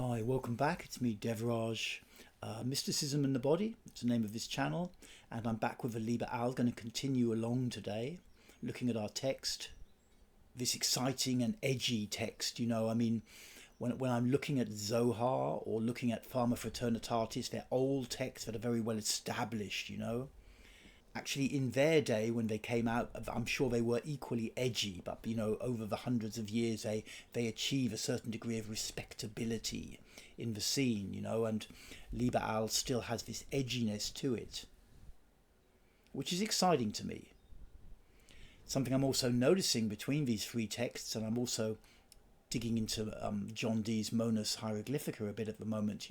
Hi, welcome back. It's me, Devraj. Mysticism in the Body, it's the name of this channel, and I'm back with a Liber AL. Going to continue along today, looking at our text, this exciting and edgy text. When I'm looking at Zohar or looking at Pharma Fraternitatis, they're old texts that are very well established, Actually, in their day, when they came out, I'm sure they were equally edgy, but, over the hundreds of years, they achieve a certain degree of respectability in the scene, and Liber AL still has this edginess to it, which is exciting to me. Something I'm also noticing between these three texts, and I'm also digging into John Dee's Monas Hieroglyphica a bit at the moment,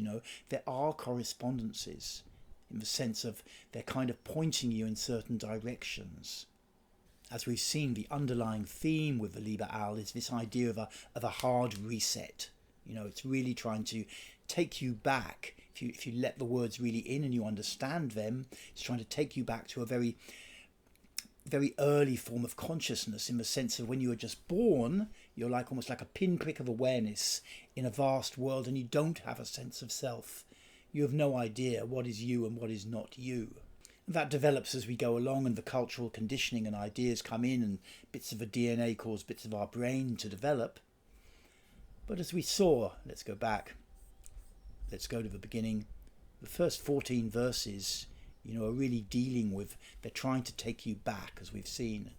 there are correspondences, in the sense of they're kind of pointing you in certain directions. As we've seen, the underlying theme with the Liber AL is this idea of a hard reset. It's really trying to take you back. If you let the words really in and you understand them, it's trying to take you back to a very, very early form of consciousness, in the sense of when you were just born, you're almost like a pinprick of awareness in a vast world, and you don't have a sense of self. You have no idea what is you and what is not you. And that develops as we go along, and the cultural conditioning and ideas come in, and bits of the DNA cause bits of our brain to develop. But as we saw, let's go back. Let's go to the beginning. The first 14 verses, are really dealing with, they're trying to take you back, as we've seen.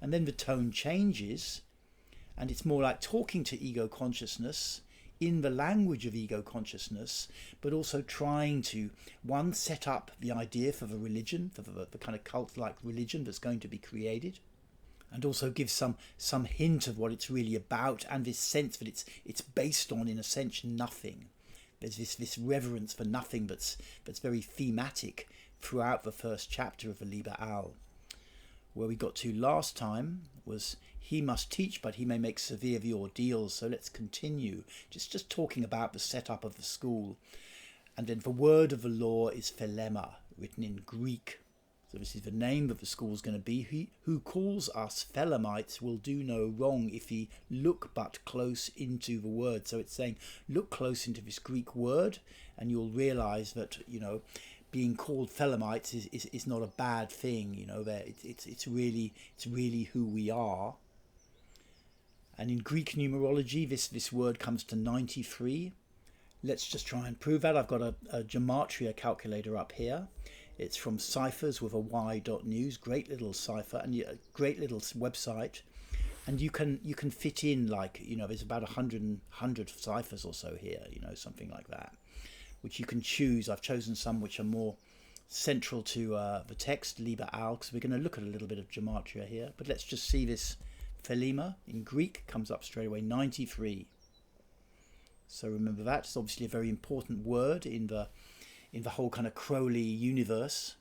And then the tone changes, and it's more like talking to ego consciousness in the language of ego consciousness, but also trying to, one, set up the idea for the religion, for the kind of cult-like religion that's going to be created, and also give some hint of what it's really about, and this sense that it's based on, in a sense, nothing. There's this reverence for nothing that's very thematic throughout the first chapter of the Liber AL. Where we got to last time was, he must teach, but he may make severe the ordeals. So let's continue, just talking about the setup of the school. And then the word of the law is Phelema, written in Greek. So this is the name that the school is going to be. He who calls us Phelemites will do no wrong if he look but close into the word. So it's saying, look close into this Greek word, and you'll realize that, being called Phelemites is not a bad thing. It's really who we are. And in Greek numerology, this word comes to 93. Let's just try and prove that. I've got a Gematria calculator up here. It's from Ciphers with a y.news. Great little cipher, and a great little website. And you can fit in, there's about 100 ciphers or so here, something like that, which you can choose. I've chosen some which are more central to the text, Liber AL, because we're going to look at a little bit of Gematria here. But let's just see this. Phelema in Greek comes up straight away, 93. So remember that. It's obviously a very important word in the whole kind of Crowley universe.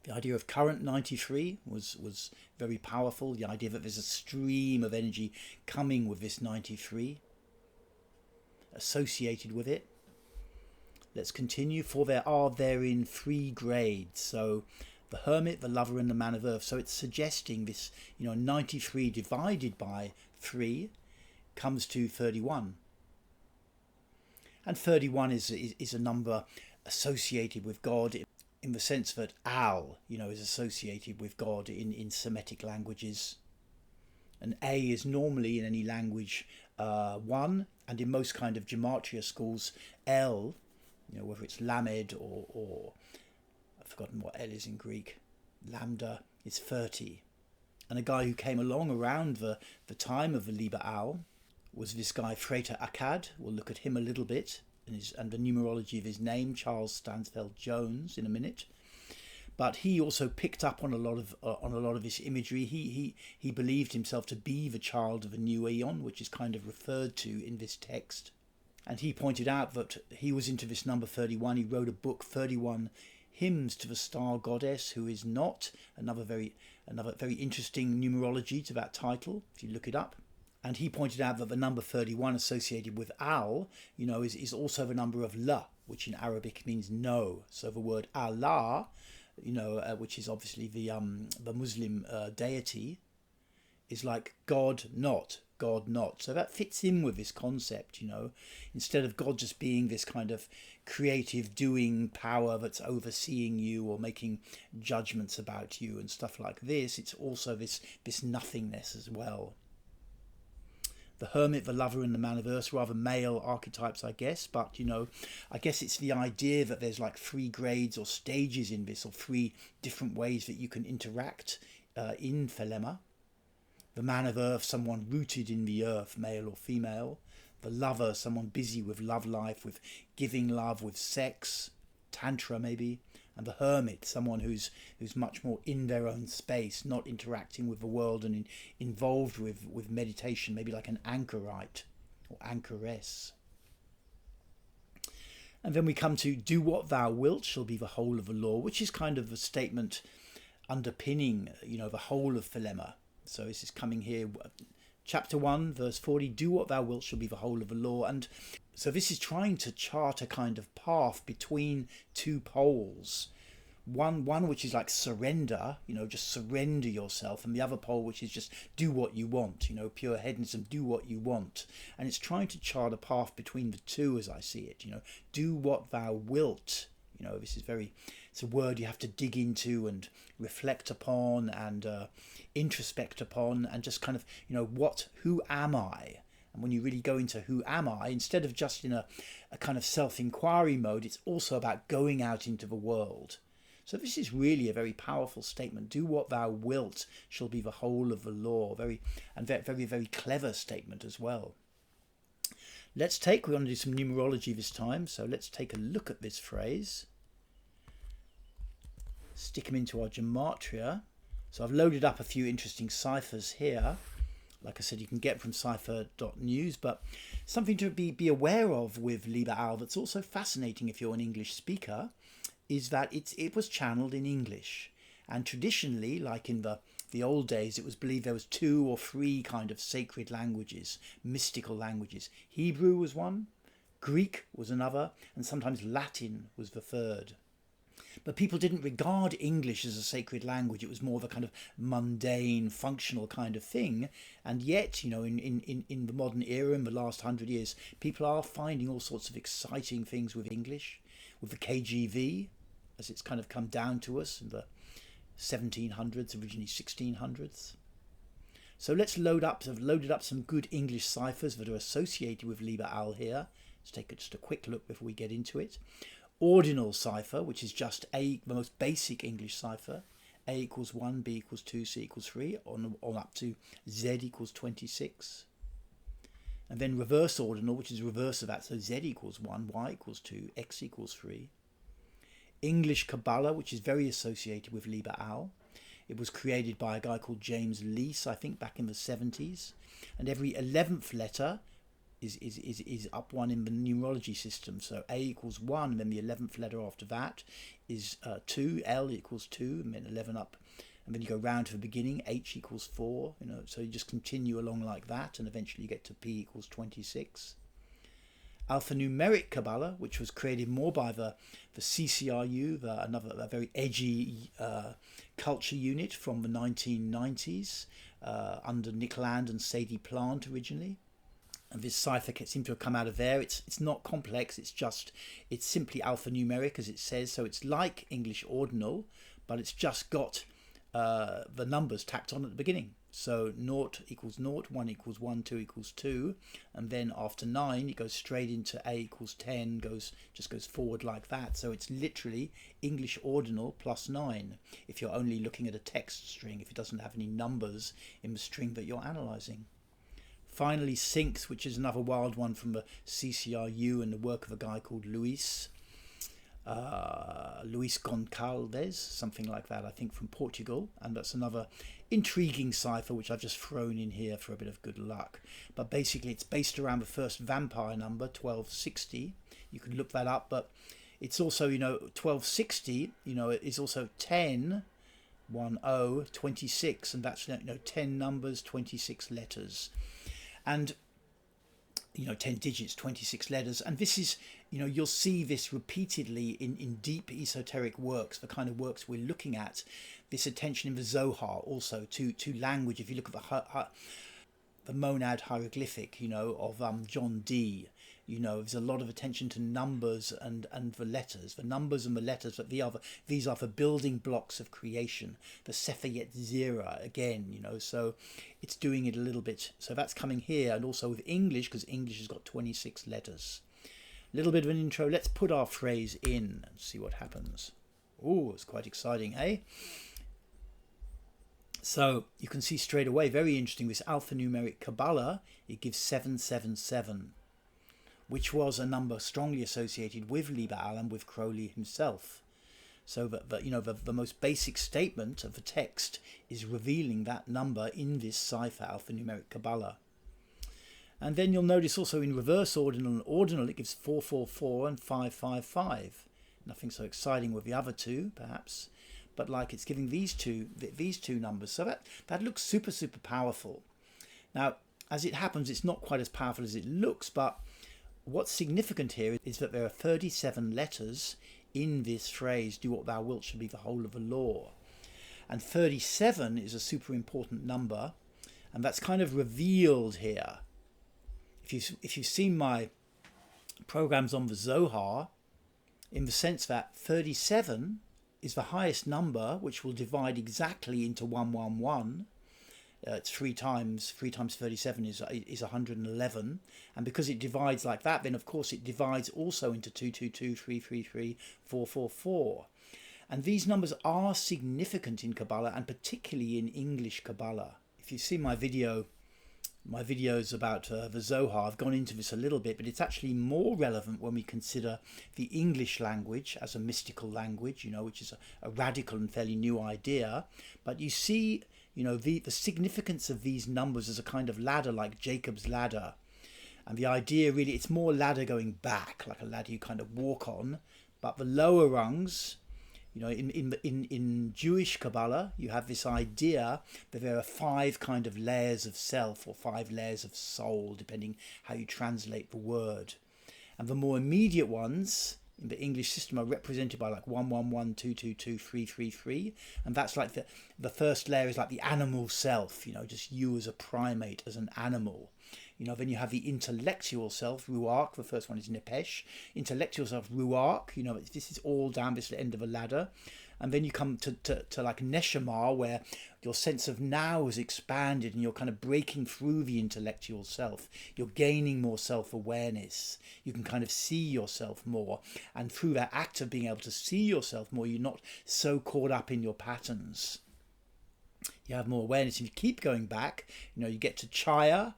The idea of current 93 was very powerful. The idea that there's a stream of energy coming with this 93, associated with it. Let's continue. For there are therein 3 grades. So the hermit, the lover, and the man of earth. So it's suggesting this, 93 divided by 3 comes to 31. And 31 is a number associated with God, in the sense that Al, is associated with God in Semitic languages. And A is normally, in any language, 1, and in most kind of Gematria schools, L, whether it's Lamed or I've forgotten what L is in Greek, Lambda, is 30. And a guy who came along around the time of the Liber AL was this guy Frater Achad. We'll look at him a little bit, and the numerology of his name, Charles Stansfeld Jones, in a minute. But he also picked up on a lot of this imagery. He believed himself to be the child of a new eon, which is kind of referred to in this text. And he pointed out that he was into this number 31. He wrote a book, 31 Hymns to the Star Goddess, who is not. Another very interesting numerology to that title, if you look it up. And he pointed out that the number 31 associated with Al, is also the number of La, which in Arabic means no. So the word Allah, which is obviously the Muslim deity, is like God not. God not. So that fits in with this concept, instead of God just being this kind of creative doing power that's overseeing you or making judgments about you and stuff like this, it's also this nothingness as well. The hermit, the lover, and the man of earth, rather male archetypes, I guess. But, I guess it's the idea that there's like 3 grades or stages in this, or 3 different ways that you can interact in Thelema. The man of earth, someone rooted in the earth, male or female. The lover, someone busy with love life, with giving love, with sex, tantra maybe. And the hermit, someone who's much more in their own space, not interacting with the world and involved with meditation, maybe like an anchorite or anchoress. And then we come to do what thou wilt shall be the whole of the law, which is kind of a statement underpinning, the whole of Thelema. So this is coming here, chapter 1, verse 40, do what thou wilt shall be the whole of the law. And so this is trying to chart a kind of path between 2 poles. One which is like surrender, just surrender yourself, and the other pole which is just do what you want, pure hedonism, do what you want. And it's trying to chart a path between the 2 as I see it, do what thou wilt. This is it's a word you have to dig into and reflect upon and introspect upon, and just kind of, who am I? And when you really go into who am I, instead of just in a kind of self-inquiry mode, it's also about going out into the world. So this is really a very powerful statement. Do what thou wilt shall be the whole of the law. Very, very clever statement as well. We're going to do some numerology this time. So let's take a look at this phrase. Stick them into our Gematria. So I've loaded up a few interesting ciphers here. Like I said, you can get from cipher.news, but something to be aware of with Liber AL that's also fascinating if you're an English speaker is that it was channeled in English. And traditionally, like in the old days, it was believed there was 2 or 3 kind of sacred languages, mystical languages. Hebrew was one, Greek was another, and sometimes Latin was the third. But people didn't regard English as a sacred language. It was more of a kind of mundane, functional kind of thing. And yet, in the modern era, in the last 100 years, people are finding all sorts of exciting things with English, with the KGV, as it's kind of come down to us in the 1700s, originally 1600s. So let's loaded up some good English ciphers that are associated with Liber AL here. Let's take just a quick look before we get into it. Ordinal cipher, which is just the most basic English cipher. A equals 1, B equals 2, C equals 3, on up to Z equals 26. And then reverse ordinal, which is reverse of that, so Z equals 1, Y equals 2, X equals 3. English Kabbalah, which is very associated with Liber AL. It was created by a guy called James Leese, I think, back in the 70s. And every 11th letter is up 1 in the numerology system. So A equals 1, and then the 11th letter after that is 2, L equals 2, and then 11 up. And then you go round to the beginning, H equals 4, so you just continue along like that, and eventually you get to P equals 26. Alphanumeric Kabbalah, which was created more by the CCRU, a very edgy culture unit from the 1990s, under Nick Land and Sadie Plant originally. And this cipher seems to have come out of there. It's not complex, it's simply alphanumeric, as it says. So it's like English ordinal, but it's just got the numbers tacked on at the beginning. So 0 equals 0, 1 equals 1, 2 equals 2, and then after 9 it goes straight into A equals 10, just goes forward like that. So it's literally English ordinal plus 9 if you're only looking at a text string, if it doesn't have any numbers in the string that you're analysing. Finally, Sync, which is another wild one from the CCRU and the work of a guy called Luis Goncalves, something like that, I think, from Portugal. And that's another intriguing cipher, which I've just thrown in here for a bit of good luck. But basically, it's based around the first vampire number, 1260. You can look that up, but it's also, 1260, it is also 10, 10, 26, and that's, 10 numbers, 26 letters. And 10 digits, 26 letters. And this is, you'll see this repeatedly in deep esoteric works, the kind of works we're looking at. This attention in the Zohar also to language. If you look at monad hieroglyphic, you know, of John Dee. You know, there's a lot of attention to numbers and the letters, the numbers and the letters, but these are the building blocks of creation, the Sefer Yetzirah again, you know, so it's doing it a little bit. So that's coming here, and also with English, because English has got 26 letters. A little bit of an intro. Let's put our phrase in and see what happens. Oh, it's quite exciting, eh? So you can see straight away, very interesting, this alphanumeric Kabbalah, it gives 777. Which was a number strongly associated with Liber AL and with Crowley himself. So that you know, the most basic statement of the text is revealing that number in this cipher, alphanumeric Kabbalah. And then you'll notice also in reverse ordinal and ordinal, it gives 444 and 555. Nothing so exciting with the other two, perhaps, but like it's giving these two numbers. So that looks super, super powerful. Now, as it happens, it's not quite as powerful as it looks, but what's significant here is that there are 37 letters in this phrase, do what thou wilt shall be the whole of the law. And 37 is a super important number, and that's kind of revealed here. If you've seen my programs on the Zohar, in the sense that 37 is the highest number, which will divide exactly into 111. It's 3 times 37 is 111, and because it divides like that, then of course it divides also into 222, 333, 444, and these numbers are significant in Kabbalah, and particularly in English Kabbalah. If you see my videos about the Zohar, I've gone into this a little bit, but it's actually more relevant when we consider the English language as a mystical language, you know, which is a radical and fairly new idea. But you see, you know, the significance of these numbers as a kind of ladder, like Jacob's ladder. And the idea really, it's more ladder going back, like a ladder you kind of walk on. But the lower rungs, you know, in Jewish Kabbalah, you have this idea that there are 5 kind of layers of self, or 5 layers of soul, depending how you translate the word. And the more immediate ones in the English system are represented by like 111, 222, 333, and that's like the first layer is like the animal self, you know, just you as a primate, as an animal. You know, then you have the intellectual self, Ruach. The first one is Nepesh. Intellectual self, Ruach. You know, this is all down this end of a ladder. And then you come to like Neshama, where your sense of now is expanded and you're kind of breaking through the intellectual self. You're gaining more self-awareness. You can kind of see yourself more. And through that act of being able to see yourself more, you're not so caught up in your patterns. You have more awareness. If you keep going back, you know, you get to Chaya,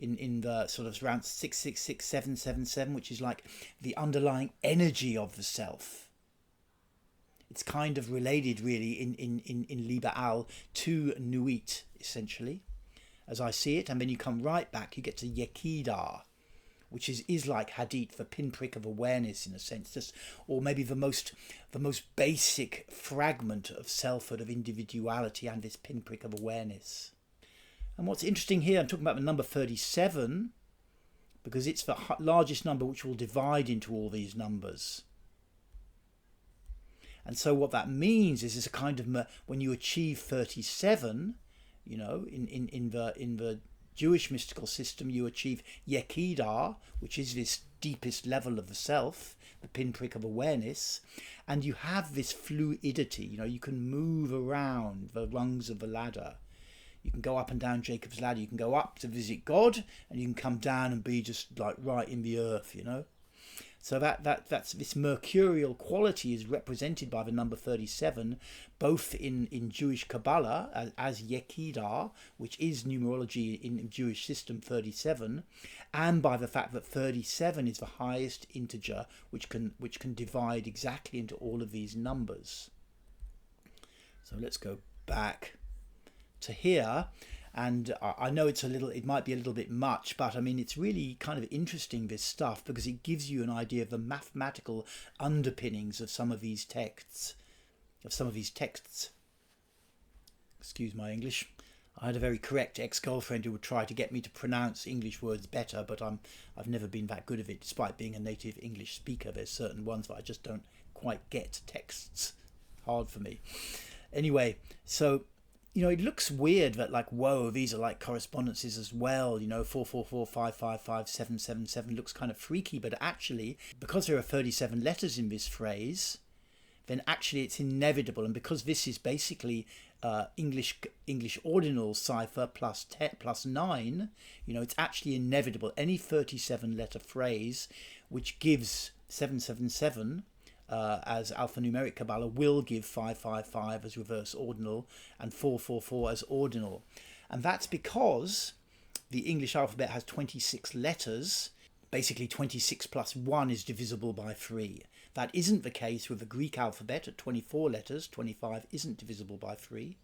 in the sort of around 666, 777, which is like the underlying energy of the self. It's kind of related really in Liber AL to Nuit, essentially, as I see it. And then you come right back, you get to Yekidah, which is like Hadith, the pinprick of awareness in a sense, just, or maybe the most basic fragment of selfhood, of individuality, and this pinprick of awareness. And what's interesting here, I'm talking about the number 37, because it's the largest number which will divide into all these numbers. And so what that means is a kind of, when you achieve 37, you know, in the Jewish mystical system, you achieve Yekidah, which is this deepest level of the self, the pinprick of awareness, and you have this fluidity, you know, you can move around the rungs of the ladder. You can go up and down Jacob's ladder. You can go up to visit God, and you can come down and be just like right in the earth, you know. So that's this mercurial quality is represented by the number 37, both in Jewish Kabbalah as Yekidah, which is numerology in Jewish system 37, and by the fact that 37 is the highest integer which can divide exactly into all of these numbers. So let's go back to here, and I know it might be a little bit much, but I mean, it's really kind of interesting, this stuff, because it gives you an idea of the mathematical underpinnings of some of these texts. Excuse my English. I had a very correct ex-girlfriend who would try to get me to pronounce English words better, but I've never been that good at it, despite being a native English speaker. There's certain ones that I just don't quite get texts. Hard for me. Anyway, so it looks weird that, like, whoa, these are like correspondences as well. 444 555 looks kind of freaky, but actually, because there are 37 letters in this phrase, then actually it's inevitable. And because this is basically English ordinal cipher plus 9, it's actually inevitable. Any 37 letter phrase which gives 777 as alphanumeric Kabbalah will give 555 as reverse ordinal and 444 as ordinal. And that's because the English alphabet has 26 letters. Basically 26 plus 1 is divisible by 3. That isn't the case with the Greek alphabet at 24 letters. 25 isn't divisible by 3.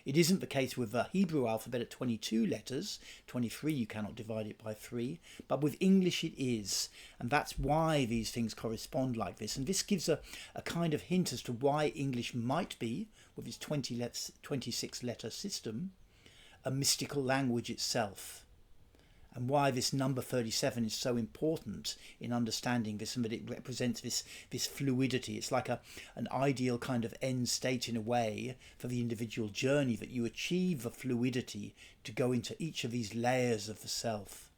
It isn't the case with the Hebrew alphabet at 22 letters. 23 you cannot divide it by 3. But with English it is. And that's why these things correspond like this. And this gives a kind of hint as to why English might be, with its 26 letter system, a mystical language itself. And why this number 37 is so important in understanding this, and that it represents this fluidity. It's like an ideal kind of end state in a way for the individual journey, that you achieve the fluidity to go into each of these layers of the self.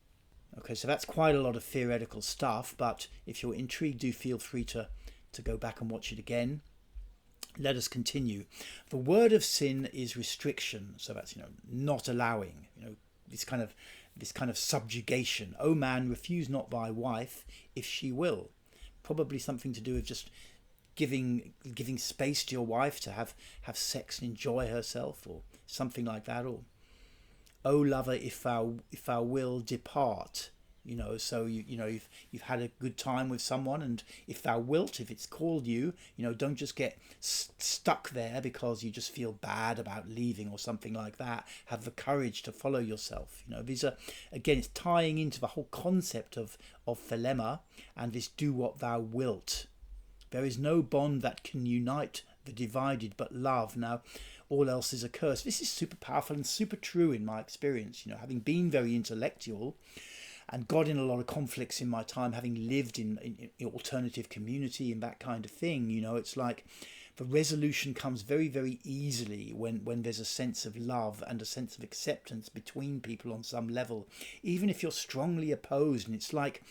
Okay, so that's quite a lot of theoretical stuff, but if you're intrigued, do feel free to go back and watch it again. Let us continue. The word of sin is restriction, so that's not allowing, this kind of subjugation. O man, refuse not thy wife if she will. Probably something to do with just giving space to your wife to have sex and enjoy herself, or something like that. Or, O lover, if thou will depart. So you've had a good time with someone, and if thou wilt, if it's called you, don't just get stuck there because you just feel bad about leaving or something like that. Have the courage to follow yourself. These are, again, it's tying into the whole concept of thelema and this do what thou wilt. There is no bond that can unite the divided but love. Now, all else is a curse. This is super powerful and super true in my experience. Having been very intellectual and got in a lot of conflicts in my time, having lived in alternative community and that kind of thing, it's like the resolution comes very, very easily when there's a sense of love and a sense of acceptance between people on some level, even if you're strongly opposed. And it's like,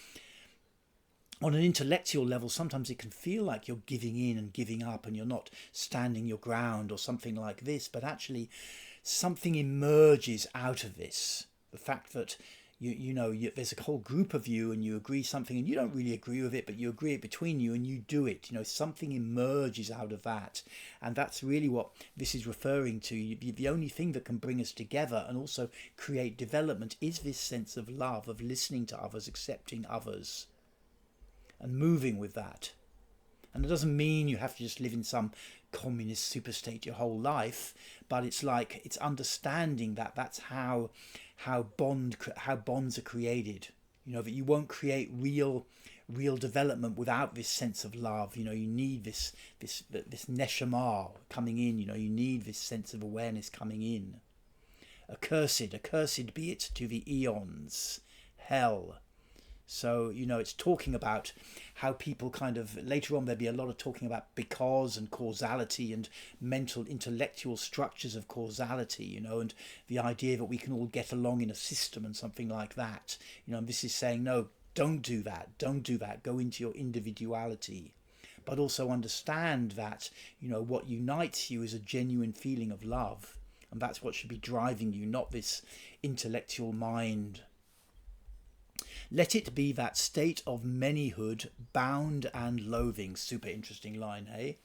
on an intellectual level, sometimes it can feel like you're giving in and giving up and you're not standing your ground or something like this, but actually something emerges out of this. The fact that there's a whole group of you and you agree something and you don't really agree with it, but you agree it between you and you do it. Something emerges out of that. And that's really what this is referring to. The only thing that can bring us together and also create development is this sense of love, of listening to others, accepting others, and moving with that. And it doesn't mean you have to just live in some communist super state your whole life, but it's like, it's understanding that that's how bonds are created. That you won't create real development without this sense of love. You need this neshama coming in. You need this sense of awareness coming in. Accursed be it to the eons, hell. So, it's talking about how people kind of, later on there'll be a lot of talking about because and causality and mental, intellectual structures of causality, and the idea that we can all get along in a system and something like that. And this is saying, no, don't do that, go into your individuality. But also understand that, what unites you is a genuine feeling of love. And that's what should be driving you, not this intellectual mind. Let it be that state of manyhood, bound and loathing. Super interesting line, hey?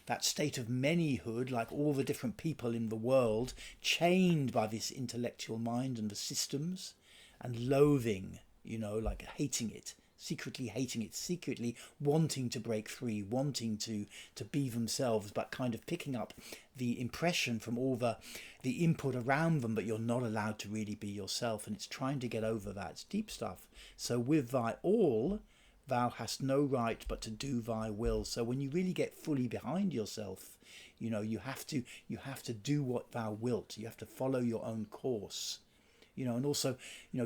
That state of manyhood, like all the different people in the world, chained by this intellectual mind and the systems, and loathing, like hating it, secretly wanting to break free, wanting to be themselves, but kind of picking up the impression from all the input around them, but you're not allowed to really be yourself. And it's trying to get over that. It's deep stuff. So with thy all, thou hast no right but to do thy will. So when you really get fully behind yourself, you have to do what thou wilt. You have to follow your own course. and also,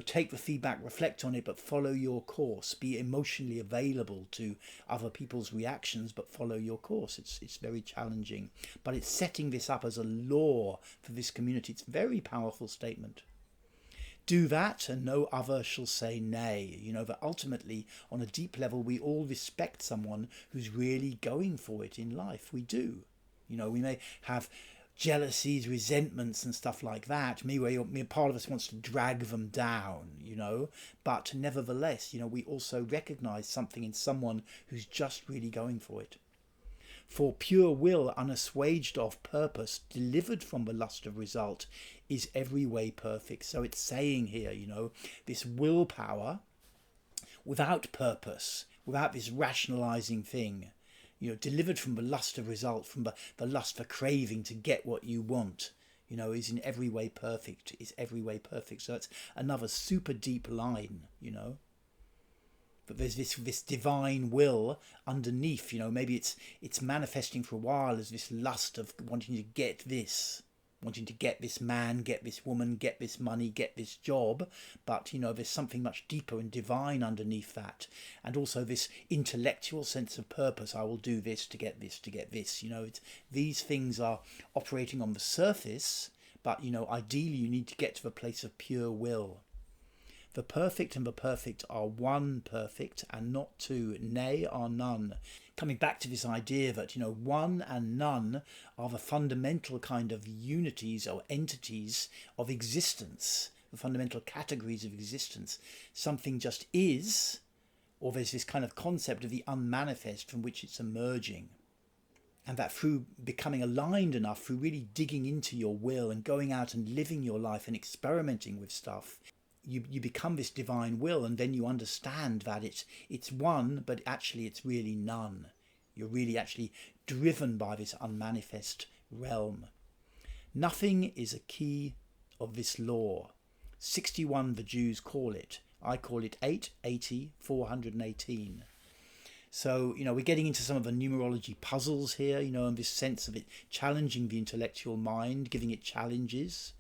take the feedback, reflect on it, but follow your course. Be emotionally available to other people's reactions, but follow your course. It's very challenging, but it's setting this up as a law for this community. It's a very powerful statement. Do that and no other shall say nay. That ultimately, on a deep level, we all respect someone who's really going for it in life. We do. We may have jealousies, resentments and stuff like that. Maybe part of us wants to drag them down, but nevertheless, we also recognize something in someone who's just really going for it. For pure will, unassuaged of purpose, delivered from the lust of result, is every way perfect. So it's saying here, this willpower without purpose, without this rationalizing thing, delivered from the lust of result, from the lust for craving to get what you want, is in every way perfect, is every way perfect. So it's another super deep line, But there's this divine will underneath, maybe it's manifesting for a while as this lust of wanting to get this, wanting to get this man, get this woman, get this money, get this job. But, there's something much deeper and divine underneath that. And also this intellectual sense of purpose. I will do this to get this, to get this. These things are operating on the surface, but, ideally you need to get to the place of pure will. The perfect and the perfect are one perfect and not two, nay are none. Coming back to this idea that, one and none are the fundamental kind of unities or entities of existence, the fundamental categories of existence. Something just is, or there's this kind of concept of the unmanifest from which it's emerging. And that through becoming aligned enough, through really digging into your will and going out and living your life and experimenting with stuff, you become this divine will, and then you understand that it's one, but actually it's really none. You're really actually driven by this unmanifest realm. Nothing is a key of this law. 61 the Jews call it. I call it 880, 418. So, we're getting into some of the numerology puzzles here, and this sense of it challenging the intellectual mind, giving it challenges,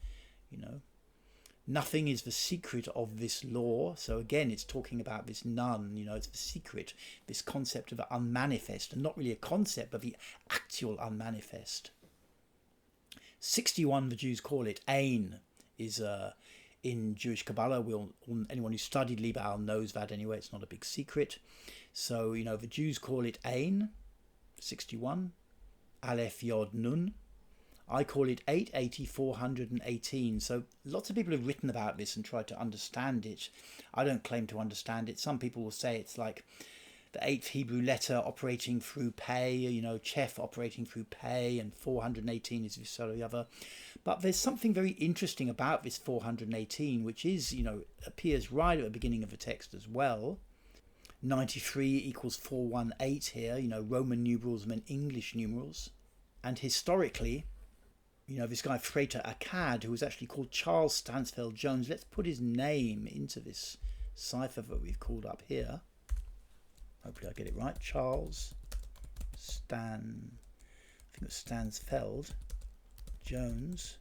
Nothing is the secret of this law. So again, it's talking about this none, it's the secret, this concept of the unmanifest, and not really a concept, but the actual unmanifest. 61, the Jews call it. Ein is in Jewish Kabbalah. Anyone who studied Liber AL knows that anyway. It's not a big secret. So, the Jews call it Ein, 61, Aleph Yod Nun. I call it 880, 418. So lots of people have written about this and tried to understand it. I don't claim to understand it. Some people will say it's like the 8th Hebrew letter operating through pay, Chef operating through pay, and 418 is this or the other. But there's something very interesting about this 418, which is, appears right at the beginning of the text as well. 93 equals 418 here, Roman numerals and English numerals. And historically, this guy Frater Achad, who was actually called Charles Stansfeld Jones. Let's put his name into this cipher that we've called up here. Hopefully I get it right. Charles Stansfeld Jones.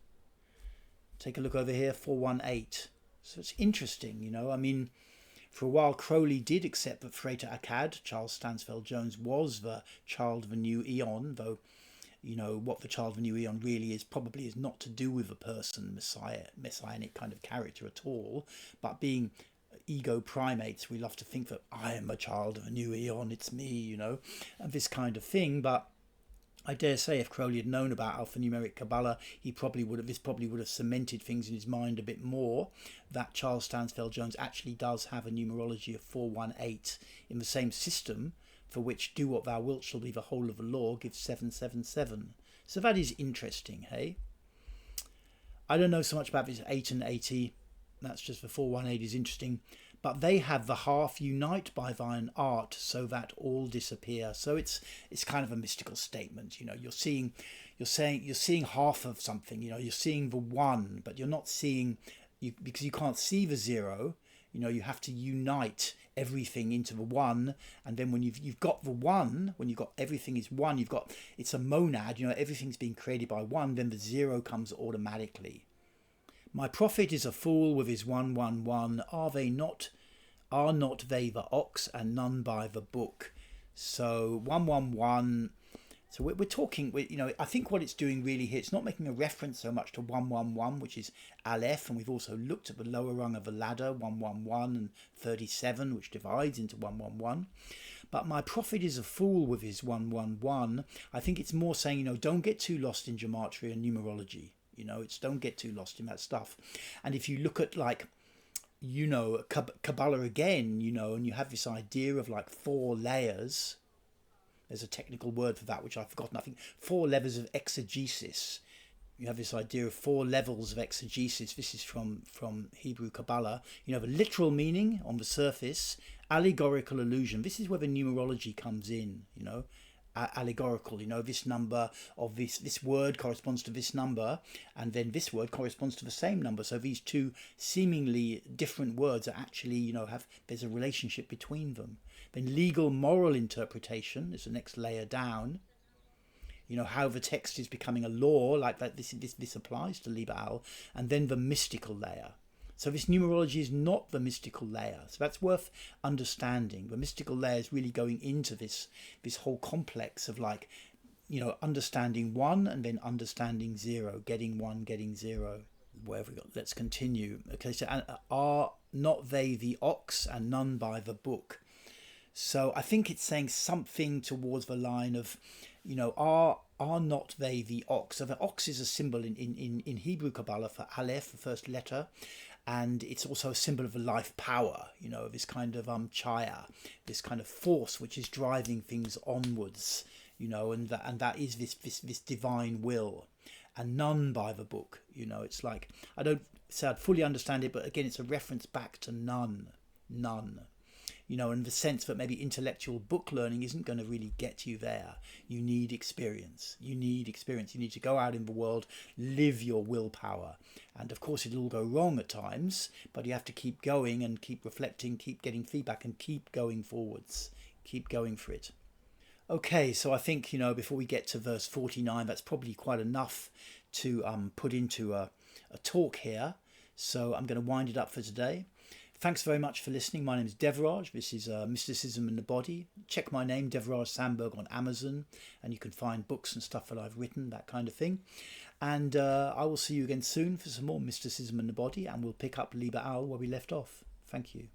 Take a look over here, 418. So it's interesting, for a while Crowley did accept that Frater Achad, Charles Stansfeld Jones, was the child of a new eon, though what the child of a new eon really is probably is not to do with a person, messianic kind of character at all, but being ego primates, we love to think that I am a child of a new eon, it's me, and this kind of thing. But I dare say if Crowley had known about alphanumeric Kabbalah, this probably would have cemented things in his mind a bit more, that Charles Stansfeld Jones actually does have a numerology of 418 in the same system, for which do what thou wilt shall be the whole of the law, gives 777. So that is interesting, hey? I don't know so much about this 8 and 80. That's just the 418 is interesting. But they have the half unite by thine art, so that all disappear. So it's kind of a mystical statement. You're seeing half of something. You're seeing the one, but you're not seeing because you can't see the zero. You have to unite everything into the one, and then when you've got the one, when you've got everything is one, it's a monad, everything's being created by one, then the zero comes automatically. My prophet is a fool with his 111. Are not they the ox, and none by the book? So 111. So we're talking, I think what it's doing really here, it's not making a reference so much to 111, which is Aleph, and we've also looked at the lower rung of the ladder, 111 and 37, which divides into 111. But my prophet is a fool with his 111. I think it's more saying, don't get too lost in gematria and numerology. It's don't get too lost in that stuff. And if you look at Kabbalah again, and you have this idea of 4 layers. There's a technical word for that, which I've forgotten. I think 4 levels of exegesis. You have this idea of 4 levels of exegesis. This is from Hebrew Kabbalah. The literal meaning on the surface, allegorical allusion. This is where the numerology comes in, allegorical, this number of this word corresponds to this number, and then this word corresponds to the same number. So these two seemingly different words are actually, there's a relationship between them. Then legal moral interpretation is the next layer down. How the text is becoming a law, like that. This applies to Liber AL, and then the mystical layer. So this numerology is not the mystical layer. So that's worth understanding. The mystical layer is really going into this whole complex of understanding 1 and then understanding 0, getting 1, getting 0. Where have we got? Let's continue. Okay, so are not they the ox, and none by the book? So I think it's saying something towards the line of, are not they the ox? So the ox is a symbol in Hebrew Kabbalah for Aleph, the first letter. And it's also a symbol of the life power, this kind of chaya, this kind of force which is driving things onwards, and that is this divine will, and none by the book. It's like, I don't say I'd fully understand it, but again, it's a reference back to none. In the sense that maybe intellectual book learning isn't going to really get you there. You need experience. You need to go out in the world, live your willpower. And of course, it'll all go wrong at times, but you have to keep going and keep reflecting, keep getting feedback, and keep going forwards. Keep going for it. Okay, so I think, before we get to verse 49, that's probably quite enough to put into a talk here. So I'm going to wind it up for today. Thanks very much for listening. My name is Devraj. This is Mysticism in the Body. Check my name, Devraj Sandberg, on Amazon, and you can find books and stuff that I've written, that kind of thing. And I will see you again soon for some more Mysticism in the Body, and we'll pick up Liber AL where we left off. Thank you.